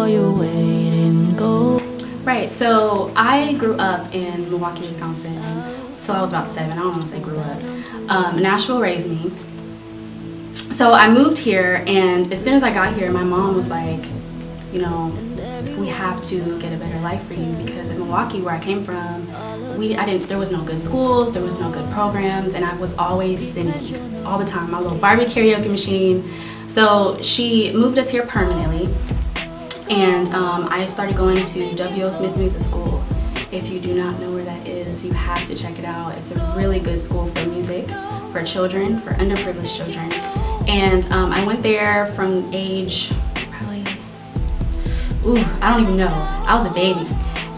for your weight in gold. Right, so I grew up in Milwaukee, Wisconsin, until I was about 7. I don't want to say grew up. Nashville raised me. So I moved here, and as soon as I got here, my mom was like, you know, we have to get a better life for you, because in Milwaukee, where I came from, there was no good schools, there was no good programs, and I was always singing all the time, my little Barbie karaoke machine. So she moved us here permanently, and I started going to W.O. Smith Music School. If you do not know where that is, you have to check it out. It's a really good school for music, for children, for underprivileged children. And I went there from age probably, I don't even know. I was a baby.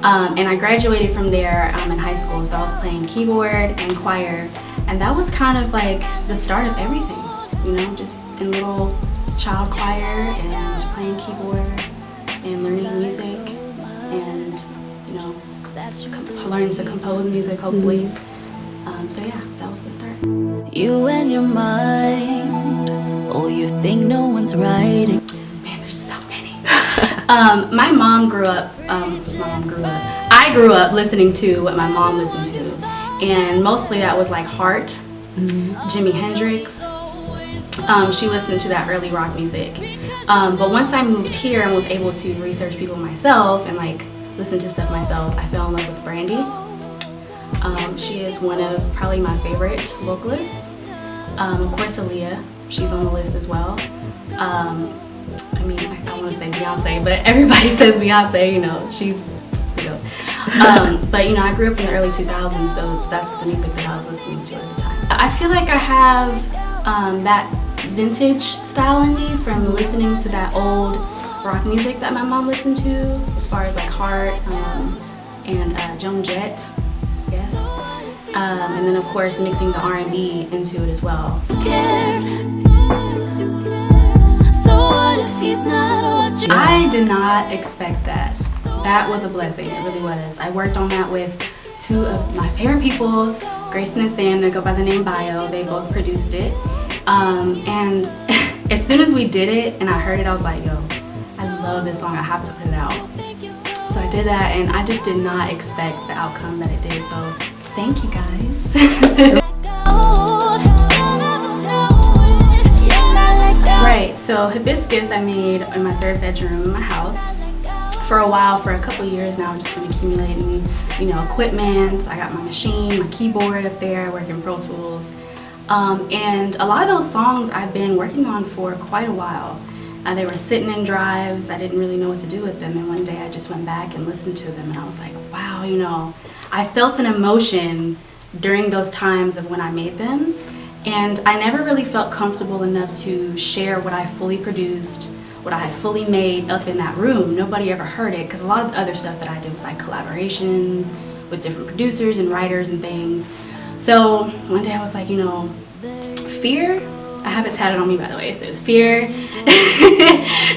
And I graduated from there in high school. So I was playing keyboard and choir. And that was kind of like the start of everything, you know, just in little child choir and playing keyboard and learning music and, you know, learning to compose music, hopefully. So yeah, that was the start. You and your mind, oh, you think no one's writing. Man, there's so many. My mom grew up, I grew up listening to what my mom listened to. And mostly that was like Heart, Jimi Hendrix. She listened to that early rock music. But once I moved here and was able to research people myself and like listen to stuff myself, I fell in love with Brandy. She is one of probably my favorite vocalists. Of course, Aaliyah, she's on the list as well. I mean, I want to say Beyonce, but everybody says Beyonce, you know, she's, you know. But, you know, I grew up in the early 2000s, so that's the music that I was listening to at the time. I feel like I have that vintage style in me from listening to that old rock music that my mom listened to, as far as like Heart and Joan Jett, yes. And then of course mixing the R&B into it as well. I did not expect that. That was a blessing, it really was. I worked on that with 2 of my favorite people, Grayson and Sam. They go by the name Bio. They both produced it. And as soon as we did it and I heard it, I was like, yo, I love this song, I have to put it out. So I did that, and I just did not expect the outcome that it did, so thank you guys. Right, so Hibiscus I made in my 3rd bedroom in my house. For a while, for a couple years now, I've just been accumulating, you know, equipment. I got my machine, my keyboard up there, I work in Pro Tools. And a lot of those songs I've been working on for quite a while. They were sitting in drives. I didn't really know what to do with them, and one day I just went back and listened to them, and I was like, wow, you know, I felt an emotion during those times of when I made them, and I never really felt comfortable enough to share what I fully produced, what I had fully made up in that room. Nobody ever heard it, because a lot of the other stuff that I did was like collaborations with different producers and writers and things. So one day I was like, you know, fear, I have it tatted on me, by the way. It says fear.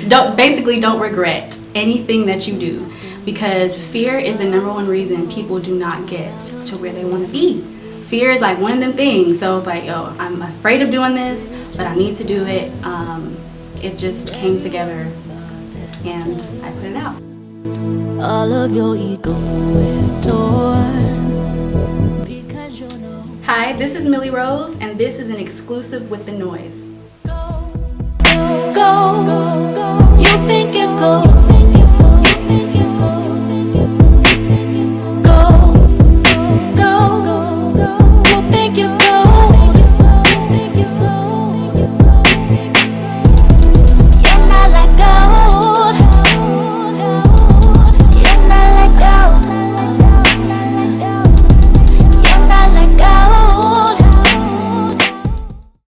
Don't regret anything that you do, because fear is the #1 reason people do not get to where they want to be. Fear is like one of them things. So I was like, yo, I'm afraid of doing this, but I need to do it. It just came together and I put it out. All of your ego is torn because you know. Hi, this is Millie Roze, and this is an exclusive with The Noise. Go, you think you go.